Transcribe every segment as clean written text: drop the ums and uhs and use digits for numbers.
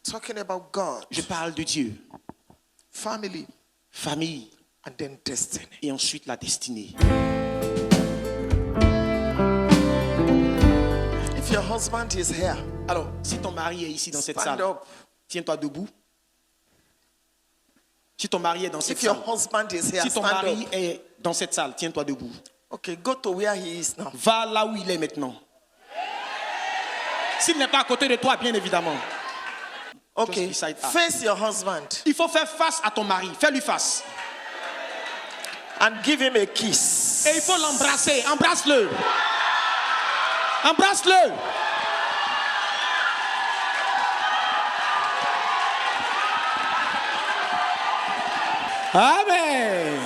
Talking about God. Je parle de Dieu. Family. Famille. And then destiny. Et ensuite la destinée. If your husband is here, alors, si ton mari est ici dans cette salle, tiens-toi debout. Si ton mari est dans cette salle, si ton mari est dans cette salle, tiens-toi debout. Okay, go to where he is now. Va là où il est maintenant. S'il n'est pas à côté de toi, bien évidemment. Okay, face your husband. Il faut faire face à ton mari. Fais-lui face. And give him a kiss. Et il faut l'embrasser. Embrasse-le. Embrasse-le. Amen.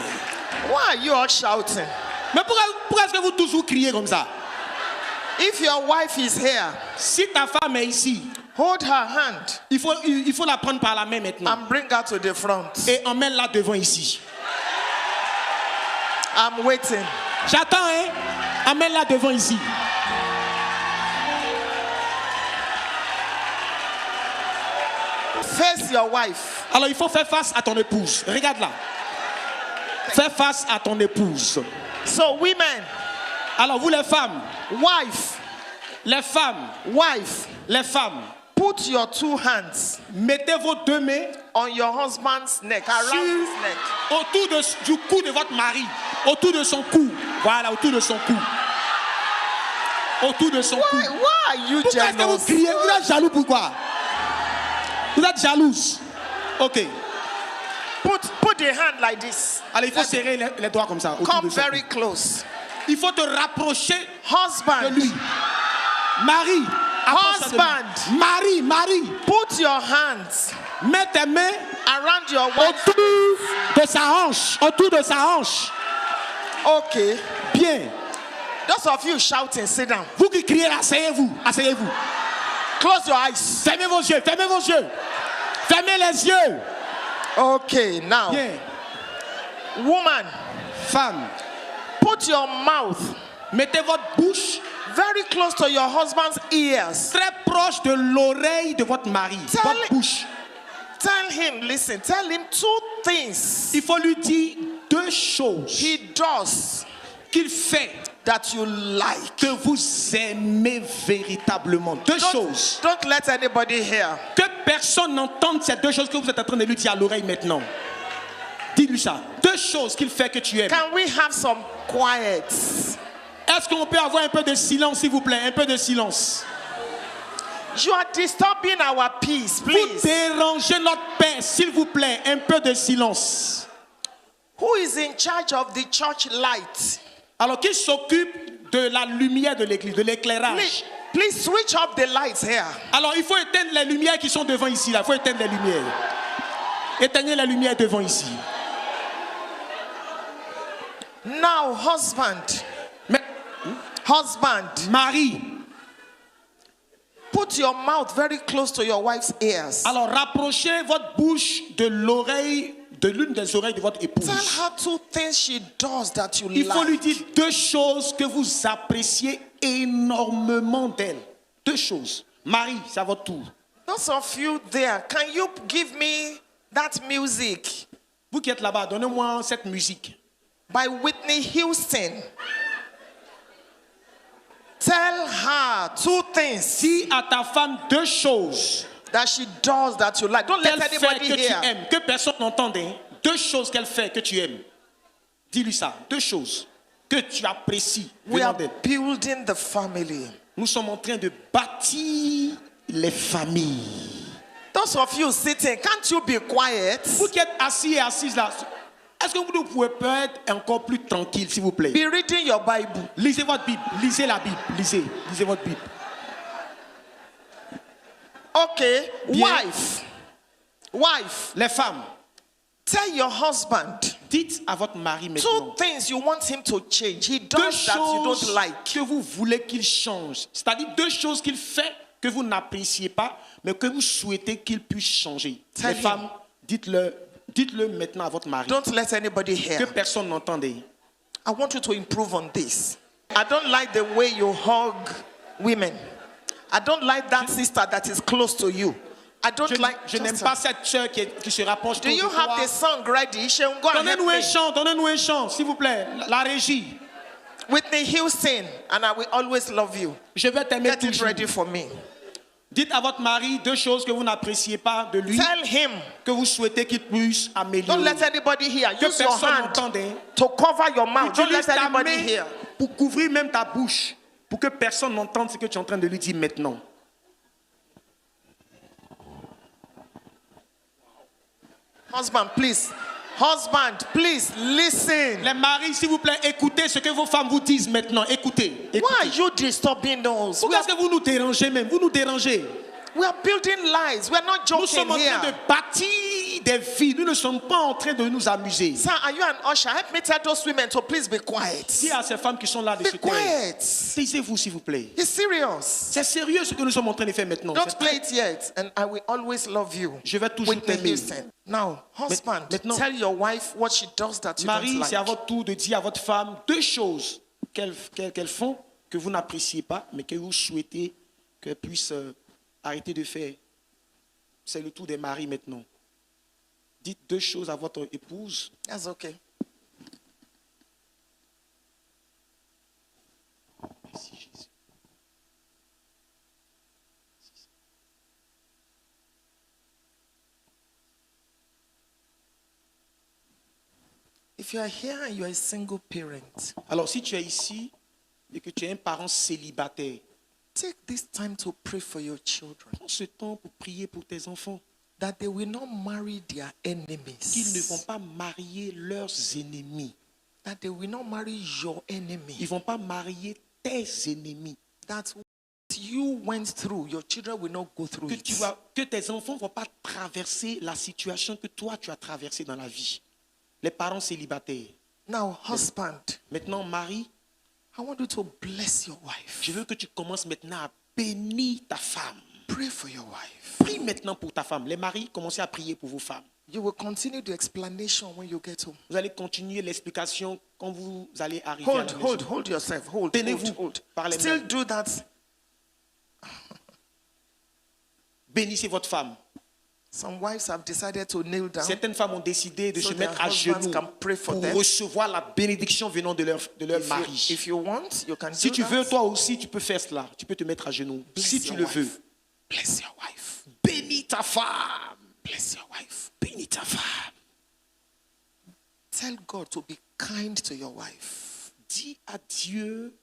Why are you all shouting? Mais pourquoi est-ce que vous tous vous criez comme ça? If your wife is here, si ta femme est ici, hold her hand. Il faut la prendre par la main maintenant. And bring her to the front. Et emmène-la devant ici. I'm waiting. J'attends, hein? Emmène-la devant ici. Face your wife. Alors il faut faire face à ton épouse. Regarde-la. Fais face à ton épouse. So women. Alors vous les femmes. Wife. Les femmes. Wife. Les femmes. Put your two hands. Mettez vos deux mains on your husband's neck, around his neck. Autour du cou de votre mari. Autour de son cou. Voilà, autour de son cou. Autour de son cou. Why are you pourquoi est-ce que vous criez? Vous êtes jaloux pourquoi? Vous êtes jalouse. Ok. Put the hand like this. Allez, il faut serrer les doigts comme ça. Come very close. Il faut te rapprocher husband. de lui. Marie. Husband. Marie. Put your hands. Mets tes mains around your wife. Autour de sa hanche. Autour de sa hanche. Ok. Bien. Those of you shouting, sit down. Vous qui criez, asseyez-vous. Asseyez-vous. Close your eyes. Fermez vos yeux. Fermez vos yeux. Fermez les yeux. Okay, now. Bien. Woman. Femme. Put your mouth. Mettez votre bouche very close to your husband's ears. Très proche de l'oreille de votre mari. Votre bouche. Tell him, listen, tell him two things. Il faut lui dire deux choses. He does. Qu'il fait. That you like. Que vous aimez véritablement. Deux choses. Don't let anybody hear. Que personne n'entende ces deux choses que vous êtes en train de lui dire à l'oreille maintenant. Dis-lui ça. Deux choses qu'il fait que tu aimes. Can we have some quiet? Est-ce qu'on peut avoir un peu de silence, s'il vous plaît? Un peu de silence. You are disturbing our peace, please. Vous dérangez notre paix, s'il vous plaît. Un peu de silence. Who is in charge of the church light? Alors, qui s'occupe de la lumière de l'église, de l'éclairage? Please switch off the lights here. Alors, il faut éteindre les lumières qui sont devant ici. Là. Il faut éteindre les lumières. Éteignez la lumière devant ici. Now, husband. Husband. Marie. Put your mouth very close to your wife's ears. Alors, rapprochez votre bouche de l'oreille, de l'une des oreilles de votre épouse. Tell her two things she does that you Il faut like. lui dire deux choses que vous appréciez énormément d'elle. Deux choses. Marie, c'est à votre tour. Those of you there, can you give me that music? Vous qui êtes là-bas, donnez-moi cette musique. By Whitney Houston. Tell her two things. Dis à ta femme deux choses. That she does that you like. Don't let anybody que hear. Tu aimes, que personne n'entende. Deux choses qu'elle fait que tu aimes. Dis-lui ça. Deux choses que tu apprécies. We are building the family. Nous sommes en train de bâtir les familles. Those of you sitting, can't you be quiet? Vous qui êtes assis et assises là, est-ce que vous ne pouvez pas être encore plus tranquille, s'il vous plaît? Be reading your Bible. Lisez votre Bible. Lisez la Bible. Lisez votre Bible. Okay. Bien. Wife. Les femmes. Tell your husband. Dites à votre mari maintenant. Two things you want him to change. He does that you don't like. Que vous voulez qu'il change. C'est-à-dire deux choses qu'il fait que vous n'appréciez pas, mais que vous souhaitez qu'il puisse changer. Les femmes, dites-le maintenant à votre mari. Don't let anybody hear. Que personne n'entende. I want you to improve on this. I don't like the way you hug women. I don't like that sister that is close to you. I don't like. Je n'aime pas cette sœur qui se rapproche Do trop de you have toi. the song ready? She'll go and help Donnez-nous un chant, s'il vous plaît. La régie. Whitney Houston, and I will always love you. Je vais t'aimer Get it toujours. ready for me. Dites à votre mari 2 choses que vous n'appréciez pas de lui, Tell him. que vous souhaitez qu'il puisse Don't améliorer. let anybody hear. Que Use your personne hand n'entende. to cover your mouth. Don't Utilise let ta anybody main hear. pour couvrir même ta bouche, pour que personne n'entende ce que tu es en train de lui dire maintenant. Husband, please listen. Les maris, s'il vous plaît, écoutez ce que vos femmes vous disent maintenant. Écoutez. Why are you disturbing us? Pourquoi est-ce que vous nous dérangez même? Vous nous dérangez. We are building lives. We are not Nous sommes joking en train de here. bâtir des vies. Nous ne sommes pas en train de nous amuser. Sir, are you an usher? Help me tell those women to please be quiet. Dis à ces femmes qui sont là de se Be taire. quiet. Taisez-vous, s'il vous plaît. It's serious. C'est sérieux ce que nous sommes en train de faire maintenant. Don't play it yet, and I will always love you. Je vais toujours Whitney t'aimer. Houston. Now, husband, Maintenant- tell your wife what she does that you Marie, don't c'est à like. votre tour de dire à votre femme 2 choses qu'elles font que vous n'appréciez pas, mais que vous souhaitez qu'elles puissent arrêter de faire. C'est le tour des maris maintenant. Dites 2 choses à votre épouse. That's okay. Merci Jésus. If you are here and you are a single parent, Alors, si tu es ici et que tu es un parent célibataire, take this time to pray for your children prends ce temps pour prier pour tes enfants, that they will not marry their enemies. qu'ils ne vont pas marier leurs ennemis. That they will not marry your Ils enemy. ne vont pas marier tes ennemis. That what you went through, your children will not go through it. Que tes enfants ne vont pas traverser la situation que toi tu as traversée dans la vie. Les parents célibataires. Now, husband, Maintenant, Marie, I want you to bless your wife. je veux que tu commences maintenant à bénir ta femme. Pray for your wife. Prie maintenant pour ta femme. Les maris, commencez à prier pour vos femmes. You will continue the explanation when you get home. Vous allez continuer l'explication quand vous allez arriver à la maison. Hold yourself. Hold. Tenez-vous par les Still mains. do that. Bénissez votre femme. Some wives have decided to kneel down. Certaines femmes ont décidé de So se their mettre à husbands genoux can pray for pour them. recevoir la bénédiction venant de leur mari. If you want, you can Si do tu that. veux, toi aussi, tu peux faire cela. Tu peux te mettre à genoux. Bless Si tu your le wife. veux. Bless your wife. Bénis ta femme. Bless your wife. Bénis ta femme. Tell God to be kind to your wife. Dis à Dieu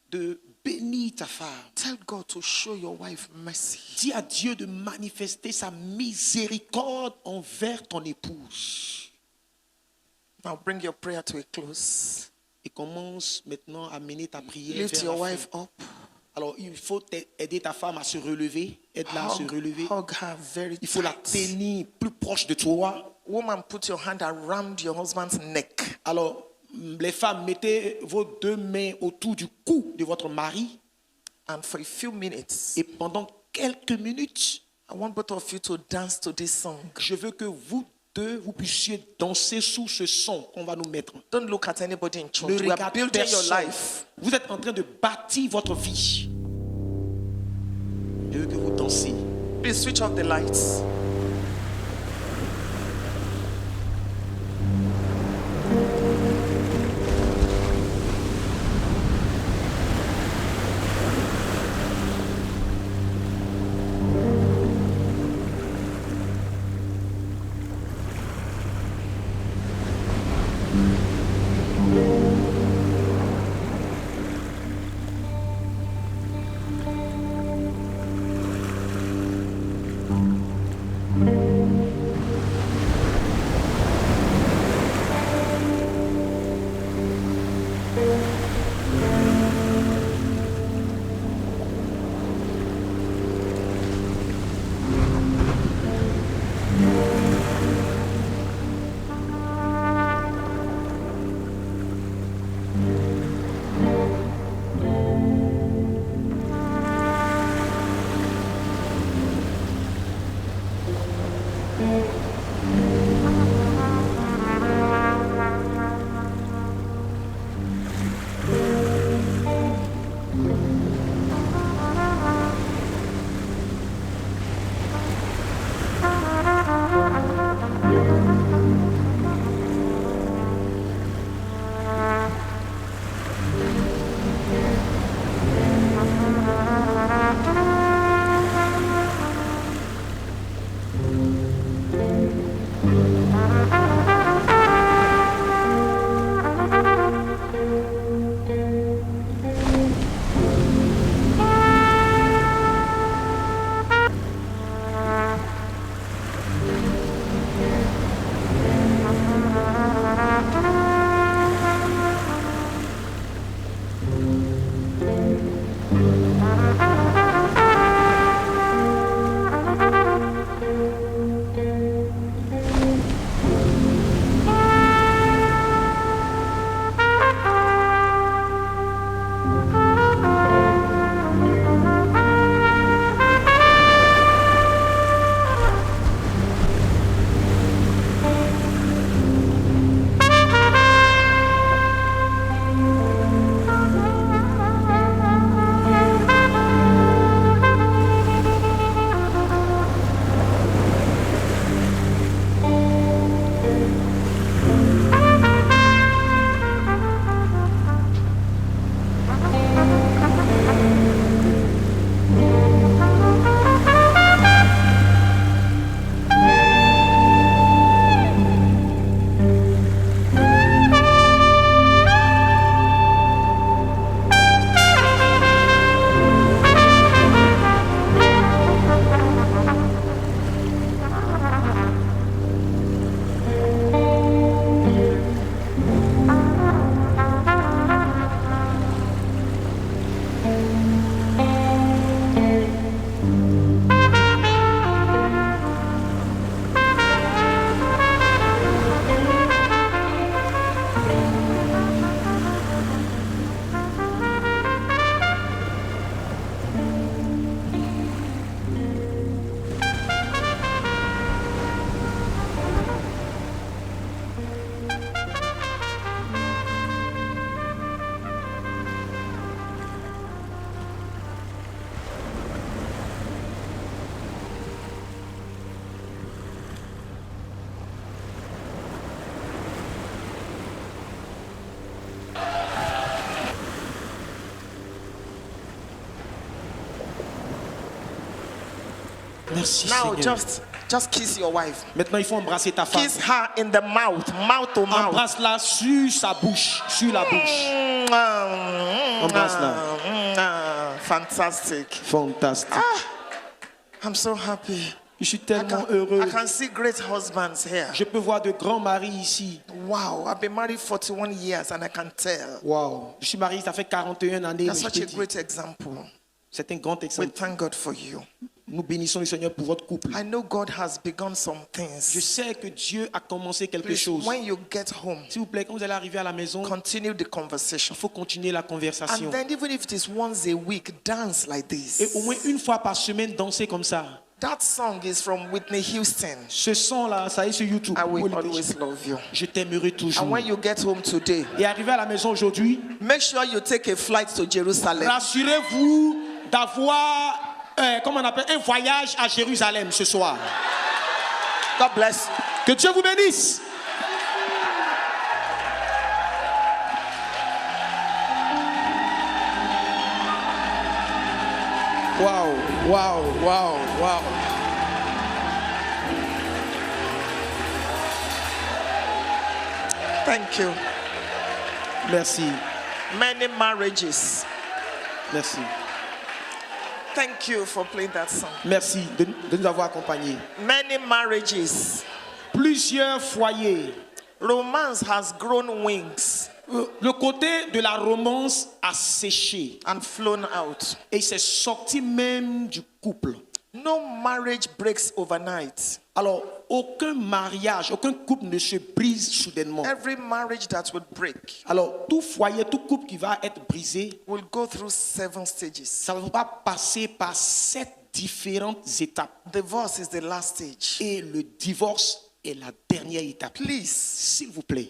de bénir ta femme. Tell God to show your wife mercy. Dis à Dieu de manifester sa miséricorde envers ton épouse. Now bring your prayer to a close. Et commence maintenant à mener ta prière Lift vers your la fin. wife up. Alors, il faut aider ta femme à se relever. Aide-la à se relever. Hug her very Il faut la tight. tenir plus proche de toi. Woman, put your hand around your husband's neck. Alors, les femmes, mettez vos 2 mains autour du cou de votre mari. And for a few minutes, Et pendant quelques minutes, I want both of you to dance to this song. je veux que vous 2, vous puissiez danser sous ce son qu'on va nous mettre. Don't look at anybody in church. Ne We are regarde building your personne. life. Vous êtes en train de bâtir votre vie. Je veux que vous dansiez. Please switch off the lights. Merci Now Seigneur. just kiss your wife. Maintenant, il faut embrasser ta femme. Kiss her in the mouth to mouth. Embrasse-la sur sa bouche, sur la bouche. Embrasse-la. Fantastic. Fantastique. I'm so happy. Je suis tellement heureux. I can see great husbands here. Je peux voir de grands maris ici. Wow, I've been married 41 years and I can tell. Wow. Je suis marié, ça fait 41 années. That's mais je such te a dis, great example. c'est un grand We exemple. thank God for you. Nous bénissons le Seigneur pour votre couple. I know God has begun some Je things. sais que Dieu a commencé quelque Please, chose. when you get home, S'il vous plaît, quand vous allez arriver à la maison, continue the il conversation. faut continuer la conversation. And then even if it is once a week, dance like Et au this. moins une fois par semaine, danser comme ça. That song is from Whitney Houston. Ce son-là, ça y est sur YouTube. I Vous will pouvez le always télécharger. love you. Je t'aimerai toujours. And when you get home today, Et arrivé à la maison aujourd'hui, make sure you take a flight to Jerusalem. rassurez-vous d'avoir, comment on appelle, un voyage à Jérusalem ce soir. God bless you. Que Dieu vous bénisse. Waouh, waouh, waouh, waouh. Thank you. Merci, Many marriages. merci. Thank you for playing that song. Merci de nous avoir accompagnés. Many marriages. Plusieurs foyers. Romance has grown wings Le côté de la romance a séché and flown out. et c'est sorti même du couple. No marriage breaks overnight. Alors, aucun mariage, aucun couple ne se brise soudainement. Every marriage that would break Alors, tout foyer, tout couple qui va être brisé, will go through 7 stages. ça ne va pas passer par 7 différentes étapes. Divorce is the last stage. Et le divorce est la dernière étape. Please, S'il vous plaît,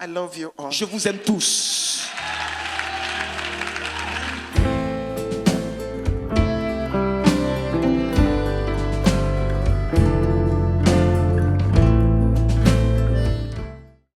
I love you all. je vous aime tous.